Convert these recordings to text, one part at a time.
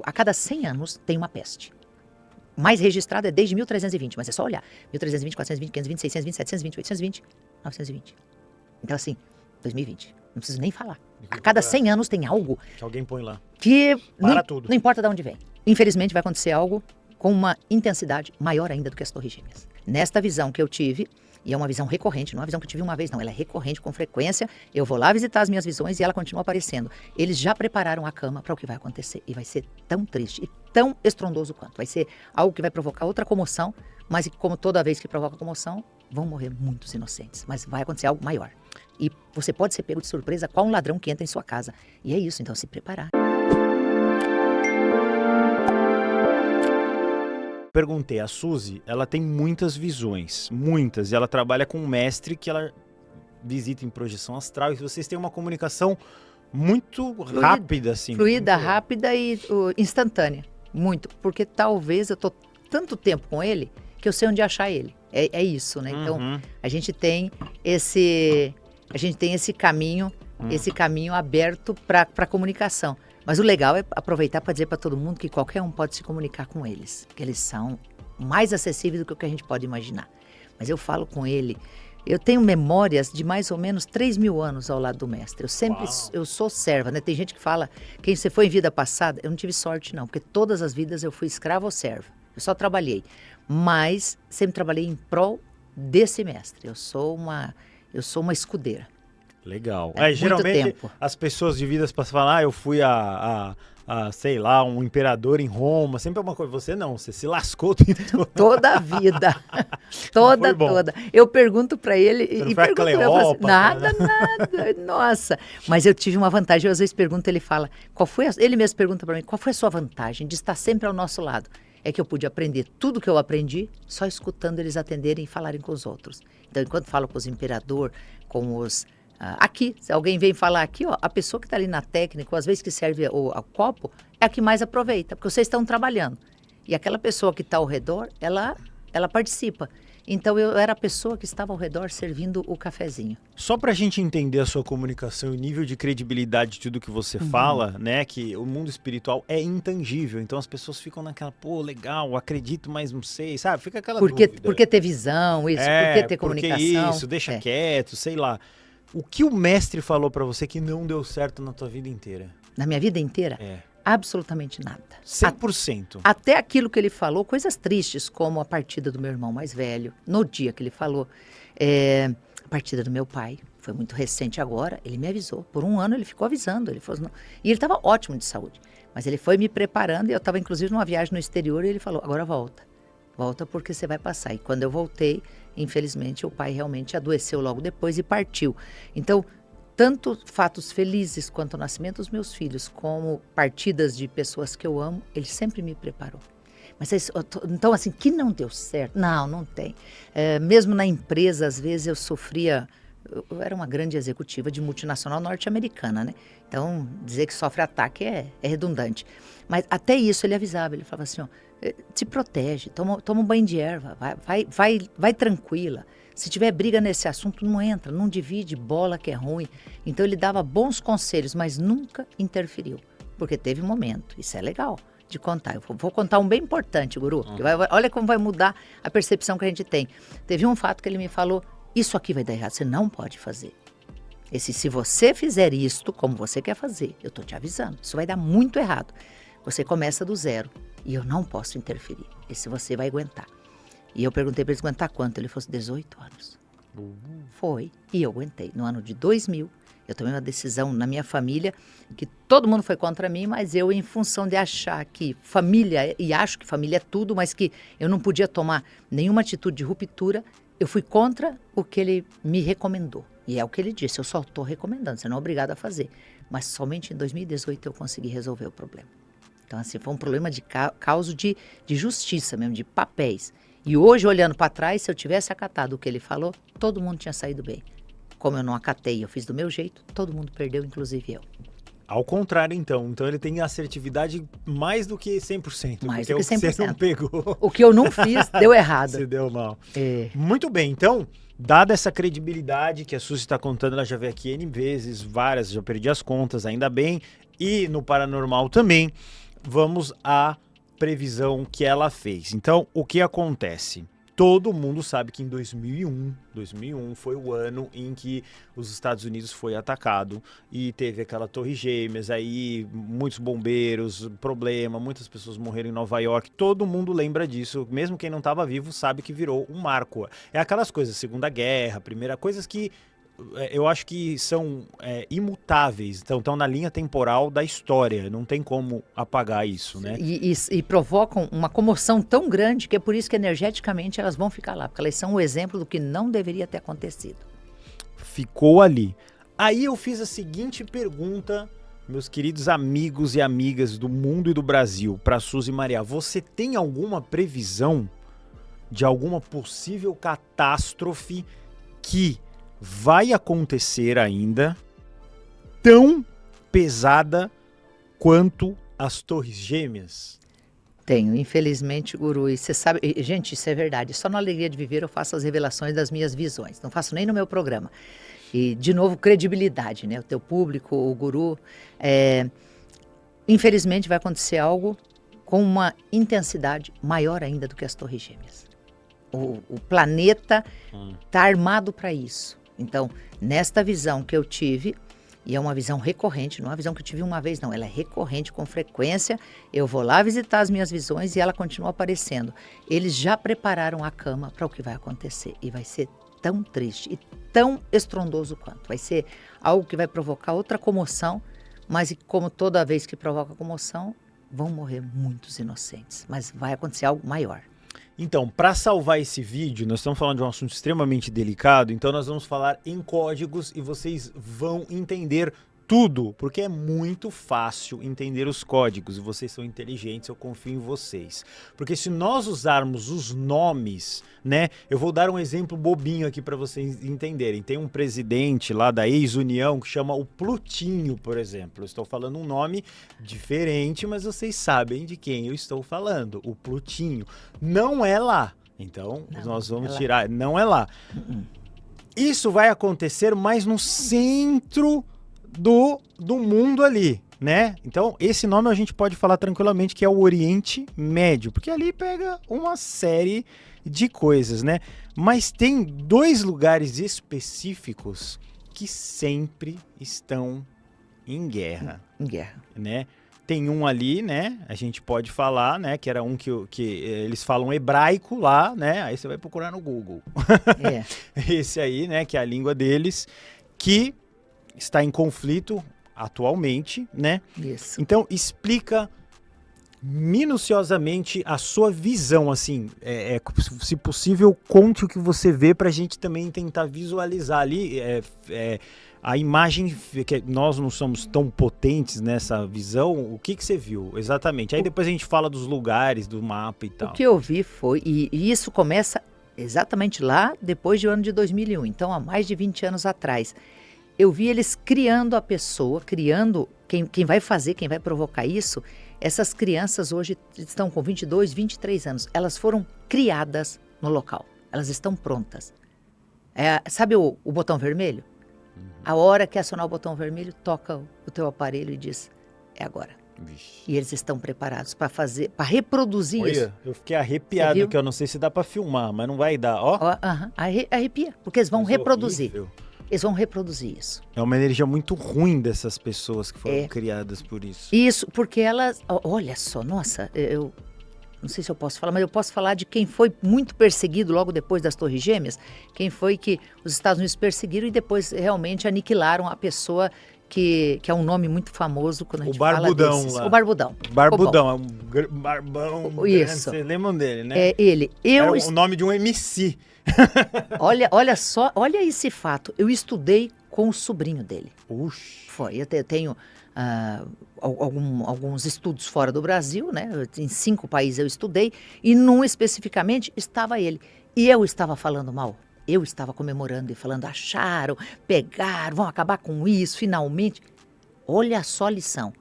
a cada 100 anos tem uma peste. Mais registrada é desde 1320, mas é só olhar. 1320, 420, 520, 620, 720, 820, 920. Então assim, 2020. Não preciso nem falar. A cada 100 anos tem algo que alguém põe lá. Que tudo. Não importa de onde vem. Infelizmente vai acontecer algo com uma intensidade maior ainda do que as Torres Gêmeas. Nesta visão que eu tive, e é uma visão recorrente, não é uma visão que eu tive uma vez, não. Ela é recorrente, com frequência. Eu vou lá visitar as minhas visões e ela continua aparecendo. Eles já prepararam a cama para o que vai acontecer. E vai ser tão triste e tão estrondoso quanto. Vai ser algo que vai provocar outra comoção, mas como toda vez que provoca comoção, vão morrer muitos inocentes. Mas vai acontecer algo maior. E você pode ser pego de surpresa com um ladrão que entra em sua casa. E é isso, então se preparar. Perguntei, a Suzy, ela tem muitas visões, muitas, e ela trabalha com um mestre que ela visita em projeção astral, e vocês têm uma comunicação muito rápida, assim. Fluida, muito... rápida e instantânea, muito, porque talvez eu tô tanto tempo com ele, que eu sei onde achar ele, é isso, né? Então, a gente tem esse caminho, aberto para comunicação. Mas o legal é aproveitar para dizer para todo mundo que qualquer um pode se comunicar com eles, que eles são mais acessíveis do que o que a gente pode imaginar. Mas eu falo com ele, eu tenho memórias de mais ou menos 3.000 anos ao lado do mestre. Eu sou serva, né? Tem gente que fala, quem você foi em vida passada, eu não tive sorte não, porque todas as vidas eu fui escrava ou serva. Eu só trabalhei, mas sempre trabalhei em prol desse mestre. Eu sou uma escudeira. Legal. É, geralmente tempo. As pessoas de vidas passadas falam, eu fui sei lá, um imperador em Roma, sempre é uma coisa. Você não, você se lascou toda a vida. toda. Eu pergunto pra ele você não foi eu falo assim, nada. Nossa. Mas eu tive uma vantagem, eu às vezes pergunto, ele fala, ele mesmo pergunta pra mim, qual foi a sua vantagem de estar sempre ao nosso lado? É que eu pude aprender tudo que eu aprendi só escutando eles atenderem e falarem com os outros. Então, enquanto falo com os imperadores, com os... aqui, se alguém vem falar aqui, ó, a pessoa que está ali na técnica, ou às vezes que serve o copo, é a que mais aproveita, porque vocês estão trabalhando. E aquela pessoa que está ao redor, ela participa. Então, eu era a pessoa que estava ao redor servindo o cafezinho. Só para a gente entender a sua comunicação e o nível de credibilidade de tudo que você fala, né, que o mundo espiritual é intangível, então as pessoas ficam naquela, pô, legal, acredito, mas não sei, sabe? Fica aquela dúvida. Por que ter visão, isso, por que ter comunicação? Porque isso, deixa quieto, sei lá. O que o mestre falou pra você que não deu certo na tua vida inteira? Na minha vida inteira? Absolutamente nada. 100%. Até aquilo que ele falou, coisas tristes, como a partida do meu irmão mais velho, no dia que ele falou, a partida do meu pai, foi muito recente agora, ele me avisou. Por um ano ele ficou avisando, ele falou, e ele estava ótimo de saúde, mas ele foi me preparando, e eu estava inclusive numa viagem no exterior, e ele falou, agora volta porque você vai passar. E quando eu voltei, infelizmente, o pai realmente adoeceu logo depois e partiu. Então, tanto fatos felizes quanto o nascimento dos meus filhos, como partidas de pessoas que eu amo, ele sempre me preparou. Mas então, assim, que não deu certo? Não tem. Mesmo na empresa, às vezes eu sofria... Eu era uma grande executiva de multinacional norte-americana, né? Então, dizer que sofre ataque é redundante. Mas até isso ele avisava, ele falava assim, ó, te protege, toma um banho de erva, vai tranquila. Se tiver briga nesse assunto, não entra, não divide bola que é ruim. Então ele dava bons conselhos, mas nunca interferiu. Porque teve momento, isso é legal de contar. Eu vou contar um bem importante, Guru. Olha como vai mudar a percepção que a gente tem. Teve um fato que ele me falou, isso aqui vai dar errado, você não pode fazer. Se você fizer isto como você quer fazer, eu estou te avisando, isso vai dar muito errado. Você começa do zero e eu não posso interferir. Esse você vai aguentar. E eu perguntei para ele aguentar quanto? Ele falou 18 anos. Foi. E eu aguentei. No ano de 2000, eu tomei uma decisão na minha família, que todo mundo foi contra mim, mas eu, em função de achar que família, e acho que família é tudo, mas que eu não podia tomar nenhuma atitude de ruptura, eu fui contra o que ele me recomendou. E é o que ele disse, eu só estou recomendando, você não é obrigado a fazer. Mas somente em 2018 eu consegui resolver o problema. Então, assim, foi um problema de causa de justiça mesmo, de papéis. E hoje, olhando para trás, se eu tivesse acatado o que ele falou, todo mundo tinha saído bem. Como eu não acatei, eu fiz do meu jeito, todo mundo perdeu, inclusive eu. Ao contrário, então. Então ele tem assertividade mais do que 100%. Mais do que 100%. O que você não pegou. O que eu não fiz, deu errado. Se deu mal. Muito bem, então, dada essa credibilidade que a Suzy está contando, ela já veio aqui N vezes, várias, já perdi as contas, ainda bem. E no Paranormal também. vamos à previsão que ela fez. Então, o que acontece? Todo mundo sabe que em 2001 foi o ano em que os Estados Unidos foi atacado e teve aquela torre gêmeas, aí muitos bombeiros, problema, muitas pessoas morreram em Nova York, todo mundo lembra disso, mesmo quem não estava vivo sabe que virou um marco. É aquelas coisas, Segunda Guerra, Primeira, coisas que eu acho que são imutáveis, então estão na linha temporal da história, não tem como apagar isso, né? E provocam uma comoção tão grande que é por isso que energeticamente elas vão ficar lá, porque elas são o exemplo do que não deveria ter acontecido. Ficou ali. Aí eu fiz a seguinte pergunta, meus queridos amigos e amigas do mundo e do Brasil, para Suzy Maria, você tem alguma previsão de alguma possível catástrofe que vai acontecer ainda tão pesada quanto as Torres Gêmeas? Tenho, infelizmente, Guru, e você sabe, gente, isso é verdade, só na Alegria de Viver eu faço as revelações das minhas visões, não faço nem no meu programa. E, de novo, credibilidade, né? O teu público, o Guru, infelizmente vai acontecer algo com uma intensidade maior ainda do que as Torres Gêmeas. O planeta está armado para isso. Então, nesta visão que eu tive, e é uma visão recorrente, não é uma visão que eu tive uma vez, não, ela é recorrente, com frequência, eu vou lá visitar as minhas visões e ela continua aparecendo. Eles já prepararam a cama para o que vai acontecer e vai ser tão triste e tão estrondoso quanto. Vai ser algo que vai provocar outra comoção, mas como toda vez que provoca comoção, vão morrer muitos inocentes, mas vai acontecer algo maior. Então, para salvar esse vídeo, nós estamos falando de um assunto extremamente delicado, então nós vamos falar em códigos e vocês vão entender tudo, porque é muito fácil entender os códigos e vocês são inteligentes, eu confio em vocês. Porque se nós usarmos os nomes, né, eu vou dar um exemplo bobinho aqui para vocês entenderem. Tem um presidente lá da ex-União que chama o Plutinho, por exemplo. Eu estou falando um nome diferente, mas vocês sabem de quem eu estou falando. O Plutinho. Não é lá. Então, nós vamos tirar. Não é lá. Isso vai acontecer mais no centro do mundo ali, né? Então, esse nome a gente pode falar tranquilamente que é o Oriente Médio, porque ali pega uma série de coisas, né? Mas tem dois lugares específicos que sempre estão em guerra. Em guerra. Né? Tem um ali, né? A gente pode falar, né? Que era um que eles falam hebraico lá, né? Aí você vai procurar no Google. É. Esse aí, né? Que é a língua deles, que está em conflito atualmente, né? Isso. Então, explica minuciosamente a sua visão, assim, se possível, conte o que você vê para a gente também tentar visualizar ali a imagem, que nós não somos tão potentes nessa visão, o que você viu exatamente? Aí depois a gente fala dos lugares, do mapa e tal. O que eu vi foi, e isso começa exatamente lá depois do ano de 2001, então há mais de 20 anos atrás. Eu vi eles criando a pessoa, criando quem vai fazer, quem vai provocar isso. Essas crianças hoje estão com 22, 23 anos. Elas foram criadas no local. Elas estão prontas. Sabe o botão vermelho? A hora que acionar o botão vermelho, toca o teu aparelho e diz, é agora. Vixe. E eles estão preparados para fazer, para reproduzir isso. Olha, eu fiquei arrepiado, que eu não sei se dá para filmar, mas não vai dar, ó. Arrepia, porque eles vão reproduzir. Horrível. Eles vão reproduzir isso. É uma energia muito ruim dessas pessoas que foram criadas por isso. Isso, porque elas... Olha só, nossa, eu não sei se eu posso falar, mas eu posso falar de quem foi muito perseguido logo depois das Torres Gêmeas. Quem foi que os Estados Unidos perseguiram e depois realmente aniquilaram a pessoa que é um nome muito famoso quando a gente fala desses. Lá. O Barbudão. Barbudão, é um barbão. Isso. Vocês lembram dele, né? É ele. Era o nome de um MC. Olha só, olha esse fato. Eu estudei com o sobrinho dele. Uxi. Foi, eu tenho alguns estudos fora do Brasil, né? Em 5 países eu estudei e num especificamente estava ele. E eu estava falando mal. Eu estava comemorando e falando, acharam, pegaram, vão acabar com isso, finalmente. Olha só a lição.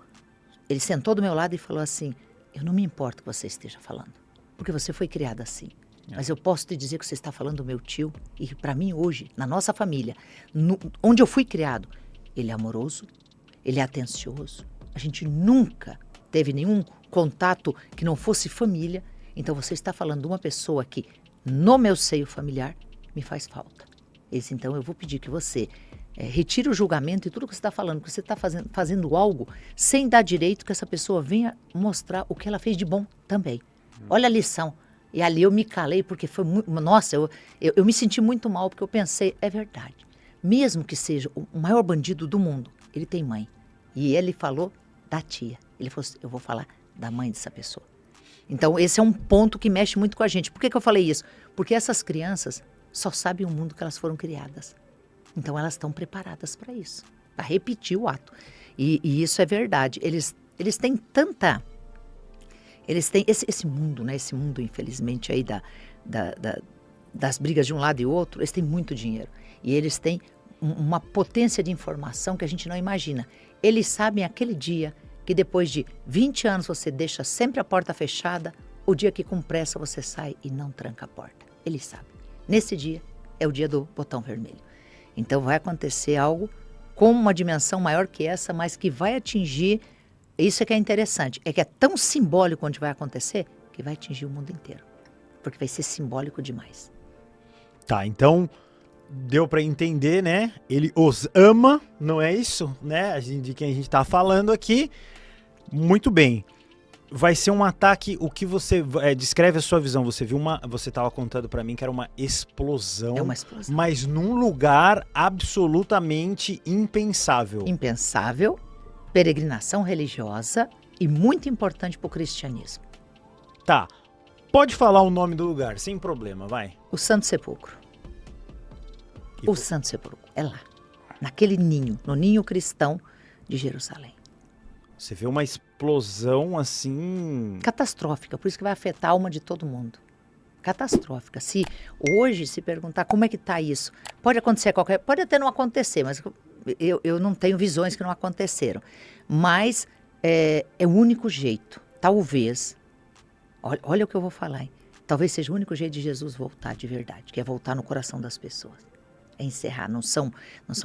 Ele sentou do meu lado e falou assim, eu não me importo que você esteja falando, porque você foi criada assim. Mas eu posso te dizer que você está falando do meu tio e para mim hoje, na nossa família, onde eu fui criado, ele é amoroso, ele é atencioso. A gente nunca teve nenhum contato que não fosse família. Então você está falando de uma pessoa que no meu seio familiar me faz falta. Então eu vou pedir que você retire o julgamento e tudo que você está falando, que você está fazendo algo sem dar direito que essa pessoa venha mostrar o que ela fez de bom também. Olha a lição. E ali eu me calei porque foi muito... Nossa, eu me senti muito mal porque eu pensei, é verdade. Mesmo que seja o maior bandido do mundo, ele tem mãe. E ele falou da tia. Ele falou assim, eu vou falar da mãe dessa pessoa. Então esse é um ponto que mexe muito com a gente. Por que eu falei isso? Porque essas crianças só sabem o mundo que elas foram criadas. Então elas estão preparadas para isso, para repetir o ato. E isso é verdade. Eles têm tanta... Eles têm esse mundo, né? Esse mundo, infelizmente, aí das brigas de um lado e outro, eles têm muito dinheiro. E eles têm uma potência de informação que a gente não imagina. Eles sabem aquele dia que depois de 20 anos você deixa sempre a porta fechada, o dia que com pressa você sai e não tranca a porta. Eles sabem. Nesse dia é o dia do botão vermelho. Então vai acontecer algo com uma dimensão maior que essa, mas que vai atingir... Isso é que é interessante, é que é tão simbólico onde vai acontecer, que vai atingir o mundo inteiro. Porque vai ser simbólico demais. Tá, então deu pra entender, né? Ele os ama, não é isso, né? De quem a gente tá falando aqui. Muito bem. Vai ser um ataque, o que você... descreve a sua visão, você tava contando pra mim que era uma explosão. É uma explosão. Mas num lugar absolutamente impensável. Impensável. Peregrinação religiosa e muito importante para o cristianismo. Tá, pode falar o nome do lugar, sem problema, vai. O Santo Sepulcro. O Santo Sepulcro, é lá, naquele ninho, no ninho cristão de Jerusalém. Você vê uma explosão assim... Catastrófica, por isso que vai afetar a alma de todo mundo. Catastrófica. Se hoje se perguntar como é que está isso, pode acontecer pode até não acontecer, mas... Eu não tenho visões que não aconteceram. Mas é o único jeito, talvez, olha o que eu vou falar, hein? Talvez seja o único jeito de Jesus voltar de verdade, que é voltar no coração das pessoas. É encerrar, não são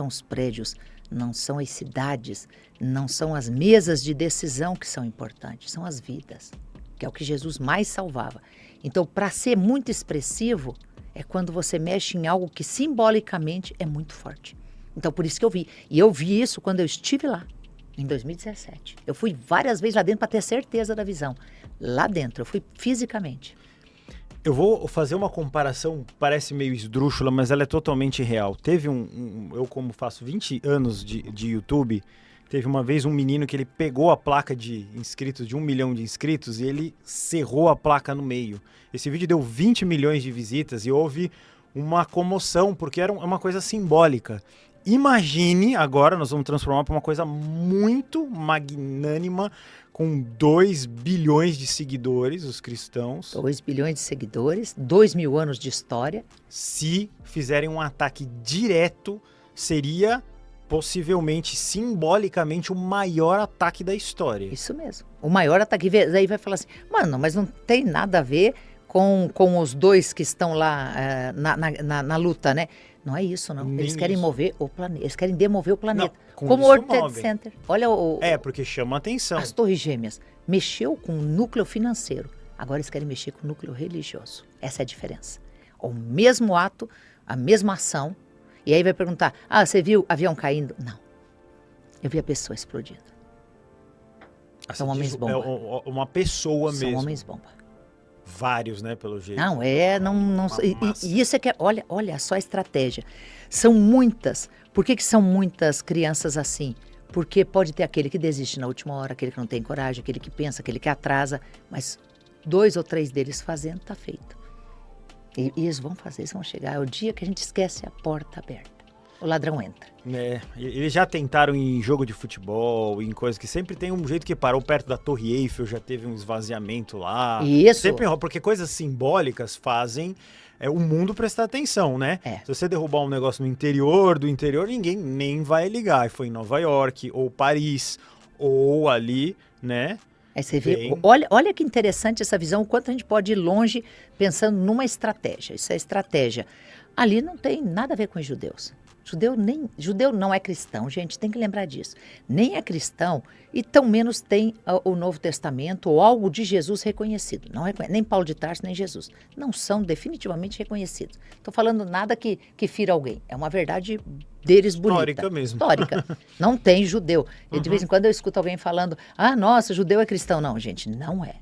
os prédios, não são as cidades, não são as mesas de decisão que são importantes, são as vidas, que é o que Jesus mais salvava. Então, para ser muito expressivo, é quando você mexe em algo que simbolicamente é muito forte. Então, por isso que eu vi. E eu vi isso quando eu estive lá, em 2017. Eu fui várias vezes lá dentro para ter certeza da visão. Lá dentro, eu fui fisicamente. Eu vou fazer uma comparação, parece meio esdrúxula, mas ela é totalmente real. Teve eu como faço 20 anos de YouTube, teve uma vez um menino que ele pegou a placa de inscritos, de 1 milhão de inscritos, e ele cerrou a placa no meio. Esse vídeo deu 20 milhões de visitas e houve uma comoção, porque era uma coisa simbólica. Imagine, agora nós vamos transformar para uma coisa muito magnânima, com 2 bilhões de seguidores, os cristãos. 2 bilhões de seguidores, 2.000 anos de história. Se fizerem um ataque direto, seria possivelmente, simbolicamente, o maior ataque da história. Isso mesmo. O maior ataque. Daí vai falar assim, mano, mas não tem nada a ver com os dois que estão lá na luta, né? Não é isso, não. Eles querem mover o planeta. Eles querem demover o planeta. Não, como o World Trade Center. Olha porque chama atenção. As Torres Gêmeas. Mexeu com o núcleo financeiro. Agora eles querem mexer com o núcleo religioso. Essa é a diferença. O mesmo ato, a mesma ação. E aí vai perguntar, você viu avião caindo? Não. Eu vi a pessoa explodindo. São homens bomba. É uma pessoa mesmo. São homens bomba. Vários, né, pelo jeito. Não, e isso é que, olha só a estratégia. São muitas. Por que são muitas crianças assim? Porque pode ter aquele que desiste na última hora, aquele que não tem coragem, aquele que pensa, aquele que atrasa, mas 2 ou 3 deles fazendo, tá feito. E eles vão fazer, eles vão chegar. É o dia que a gente esquece a porta aberta. O ladrão entra. Eles já tentaram em jogo de futebol, em coisas que sempre tem um jeito que parou perto da Torre Eiffel, já teve um esvaziamento lá. Isso. Sempre, porque coisas simbólicas fazem o mundo prestar atenção, né? Se você derrubar um negócio no interior do interior, ninguém nem vai ligar. Foi em Nova York, ou Paris, ou ali, né? Aí você vê, olha que interessante essa visão, o quanto a gente pode ir longe pensando numa estratégia. Isso é estratégia. Ali não tem nada a ver com os judeus. Judeu não é cristão, gente, tem que lembrar disso. Nem é cristão e tão menos tem o Novo Testamento ou algo de Jesus reconhecido. Não reconhece, nem Paulo de Tarso, nem Jesus. Não são definitivamente reconhecidos. Estou falando nada que fira alguém. É uma verdade deles bonita. Histórica mesmo. Histórica. Não tem judeu. E de vez em quando eu escuto alguém falando, nossa, judeu é cristão. Não, gente, não é.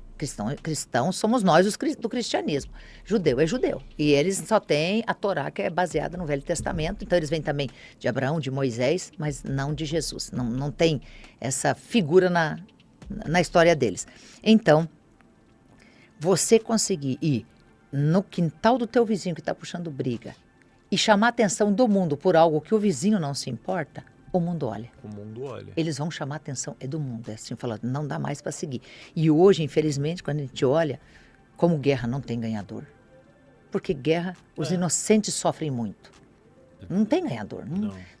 Cristão somos nós do cristianismo. Judeu é judeu. E eles só têm a Torá, que é baseada no Velho Testamento. Então, eles vêm também de Abraão, de Moisés, mas não de Jesus. Não tem essa figura na história deles. Então, você conseguir ir no quintal do teu vizinho que está puxando briga e chamar a atenção do mundo por algo que o vizinho não se importa, o mundo olha. O mundo olha. Eles vão chamar a atenção, é do mundo. É assim, falando, não dá mais para seguir. E hoje, infelizmente, quando a gente olha, como guerra não tem ganhador. Porque guerra, os inocentes sofrem muito. Não tem ganhador.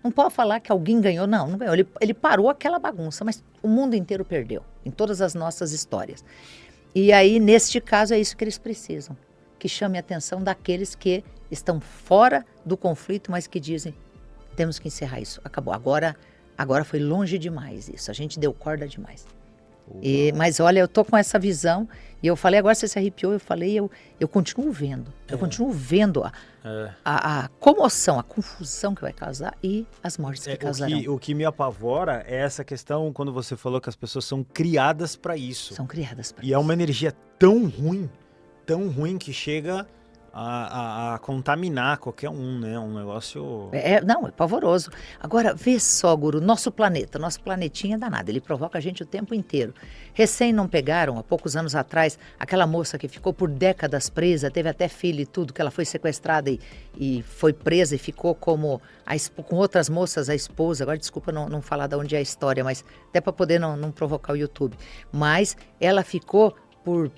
Não pode falar que alguém ganhou. Não ganhou. Ele parou aquela bagunça, mas o mundo inteiro perdeu. Em todas as nossas histórias. E aí, neste caso, é isso que eles precisam. Que chame a atenção daqueles que estão fora do conflito, mas que dizem, temos que encerrar isso. Acabou. Agora foi longe demais isso. A gente deu corda demais. Mas olha, eu tô com essa visão. E eu falei, agora você se arrepiou. Eu falei, eu continuo vendo. Eu continuo vendo a comoção, a confusão que vai causar e as mortes que causarão. O que me apavora é essa questão quando você falou que as pessoas são criadas para isso. São criadas para isso. E é uma energia tão ruim que chega a contaminar qualquer um, né? Um negócio... É pavoroso. Agora, vê só, Guru, nosso planetinha é danado, ele provoca a gente o tempo inteiro. Recém não pegaram, há poucos anos atrás, aquela moça que ficou por décadas presa, teve até filho e tudo, que ela foi sequestrada e foi presa e ficou como com outras moças, a esposa. Agora, desculpa não falar de onde é a história, mas até para poder não provocar o YouTube. Mas ela ficou por...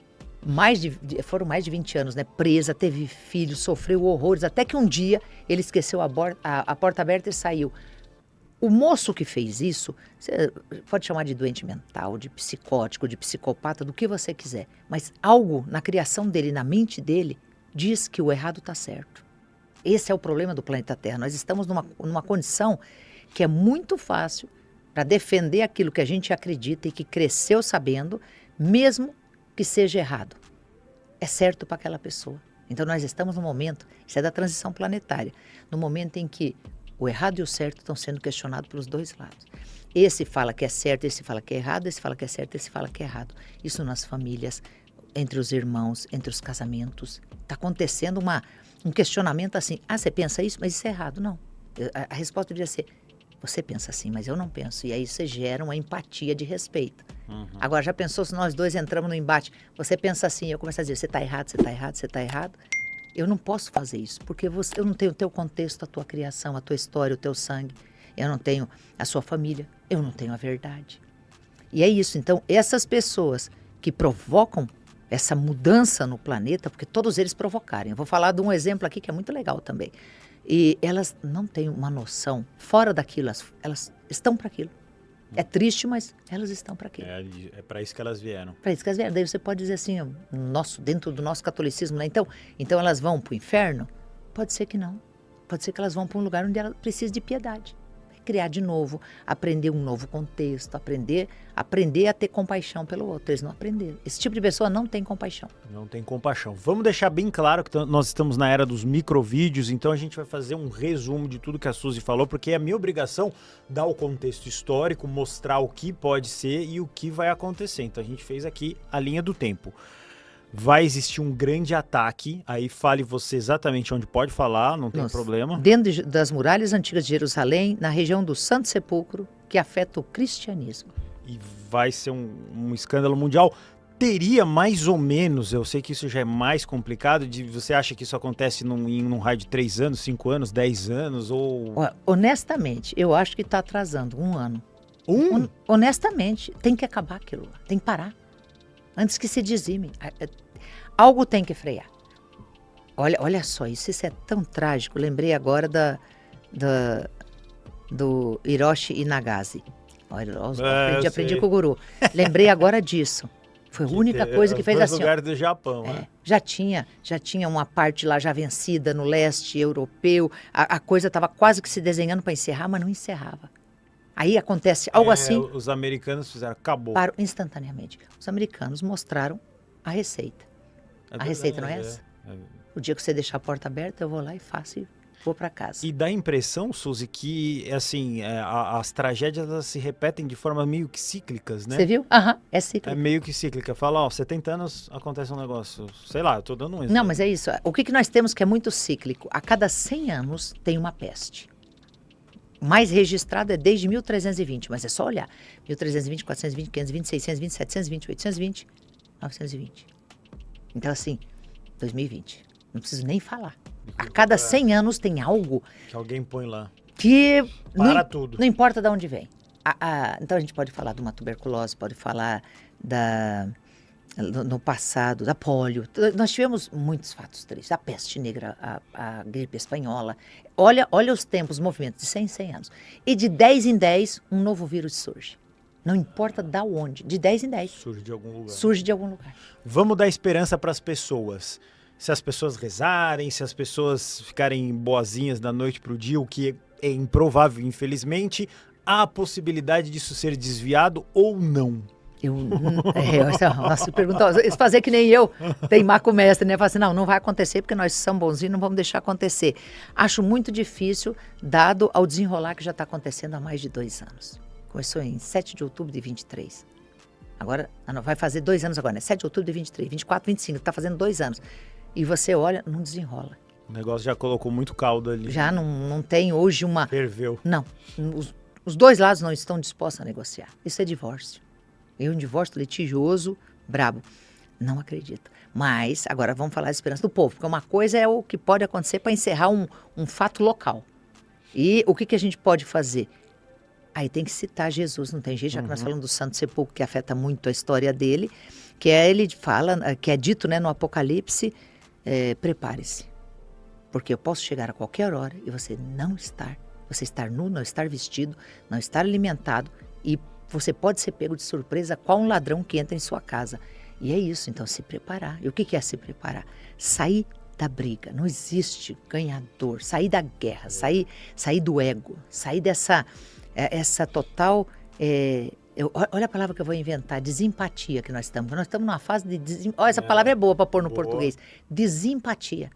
foram mais de 20 anos, né? Presa, teve filhos, sofreu horrores, até que um dia ele esqueceu a porta aberta e saiu. O moço que fez isso, você pode chamar de doente mental, de psicótico, de psicopata, do que você quiser, mas algo na criação dele, na mente dele, diz que o errado está certo. Esse é o problema do planeta Terra. Nós estamos numa condição que é muito fácil para defender aquilo que a gente acredita e que cresceu sabendo, mesmo que seja errado. É certo para aquela pessoa. Então nós estamos no momento, isso é da transição planetária, no momento em que o errado e o certo estão sendo questionados pelos dois lados. Esse fala que é certo, esse fala que é errado, esse fala que é certo, esse fala que é errado. Isso nas famílias, entre os irmãos, entre os casamentos. Está acontecendo um questionamento assim, você pensa isso, mas isso é errado. Não. A resposta deveria ser, você pensa assim, mas eu não penso. E aí você gera uma empatia de respeito. Agora, já pensou se nós dois entramos no embate? Você pensa assim, eu começo a dizer, você está errado, você está errado, você está errado. Eu não posso fazer isso, porque eu não tenho o teu contexto, a tua criação, a tua história, o teu sangue. Eu não tenho a sua família, eu não tenho a verdade. E é isso. Então, essas pessoas que provocam essa mudança no planeta, porque todos eles provocarem. Eu vou falar de um exemplo aqui que é muito legal também. E elas não têm uma noção, fora daquilo, elas estão para aquilo. É triste, mas elas estão para aquilo. É para isso que elas vieram. Para isso que elas vieram. Daí você pode dizer assim, dentro do nosso catolicismo, né? Então elas vão para o inferno? Pode ser que não. Pode ser que elas vão para um lugar onde elas precisam de piedade. Criar de novo, aprender um novo contexto, aprender a ter compaixão pelo outro. Eles não aprenderam. Esse tipo de pessoa não tem compaixão. Não tem compaixão. Vamos deixar bem claro que nós estamos na era dos microvídeos, então a gente vai fazer um resumo de tudo que a Suzy falou, porque é a minha obrigação dar o contexto histórico, mostrar o que pode ser e o que vai acontecer. Então a gente fez aqui a linha do tempo. Vai existir um grande ataque, aí fale você exatamente onde pode falar, não tem problema. Dentro das muralhas antigas de Jerusalém, na região do Santo Sepulcro, que afeta o cristianismo. E vai ser um escândalo mundial. Teria mais ou menos, eu sei que isso já é mais complicado, você acha que isso acontece num raio de 3 anos, 5 anos, 10 anos, ou... Honestamente, eu acho que está atrasando 1 ano. Honestamente, tem que acabar aquilo lá, tem que parar. Antes que se dizime. Algo tem que frear. Olha só, isso é tão trágico. Lembrei agora do Hiroshi e Nagase. Aprendi com o Guru. Lembrei agora disso. Foi a única coisa que fez os assim, ó. lugares do Japão, né? Já tinha uma parte lá já vencida no leste europeu. A coisa estava quase que se desenhando para encerrar, mas não encerrava. Aí acontece algo assim, Os americanos fizeram, acabou. param instantaneamente. Os americanos mostraram a receita. A receita não é essa? O dia que você deixar a porta aberta, eu vou lá e faço e vou para casa. E dá a impressão, Suzy, que assim, as tragédias elas se repetem de forma meio que cíclicas, né? Você viu? Aham, é É cíclico. meio que cíclica. Fala, ó, 70 anos acontece um negócio. Sei lá, eu tô dando um exemplo. Não, mas é isso. O que nós temos que é muito cíclico? A cada 100 anos tem uma peste. O mais registrado é desde 1320, mas é só olhar. 1320, 420, 520, 620, 720, 820, 920. Então, assim, 2020. Não preciso nem falar. A cada 100 anos tem algo Que alguém põe lá. que Para tudo. não importa de onde vem. Então a gente pode falar de uma tuberculose, pode falar no passado, da polio. Nós tivemos muitos fatos tristes. A peste negra, a gripe espanhola. Olha os tempos, os movimentos de 100 em 100 anos. E de 10 em 10, um novo vírus surge. Não importa da onde, de 10 em 10. Surge de algum lugar. Surge de algum lugar. Vamos dar esperança para as pessoas. Se as pessoas rezarem, se as pessoas ficarem boazinhas da noite pro dia, o que é improvável, infelizmente, há a possibilidade disso ser desviado ou não? Nossa, pergunta, fazer que nem eu, teimar com o mestre, né? Falar assim, não vai acontecer porque nós somos bonzinhos, não vamos deixar acontecer. Acho muito difícil, dado ao desenrolar que já está acontecendo há mais de 2 anos. Começou em 7 de outubro de 23. Agora, vai fazer 2 anos agora, né? 7 de outubro de 23, 24, 25, está fazendo 2 anos. E você olha, não desenrola. O negócio já colocou muito caldo ali. Já não tem hoje uma... Ferveu. Não, os dois lados não estão dispostos a negociar. Isso é divórcio. Um divórcio litigioso, brabo. Não acredito. Mas, agora vamos falar da esperança do povo. Porque uma coisa é o que pode acontecer para encerrar um fato local. E o que a gente pode fazer? Aí tem que citar Jesus, não tem jeito, já que nós falamos do Santo Sepulcro, que afeta muito a história dele, que ele fala, que é dito, né, no Apocalipse, prepare-se. Porque eu posso chegar a qualquer hora e você estar nu, não estar vestido, não estar alimentado e você pode ser pego de surpresa qual um ladrão que entra em sua casa. E é isso, então se preparar. E o que é se preparar? Sair da briga, não existe ganhador, sair da guerra, sair do ego, sair dessa total... olha a palavra que eu vou inventar, desempatia que nós estamos. Nós estamos numa fase de... essa palavra é boa para pôr no português. Desempatia.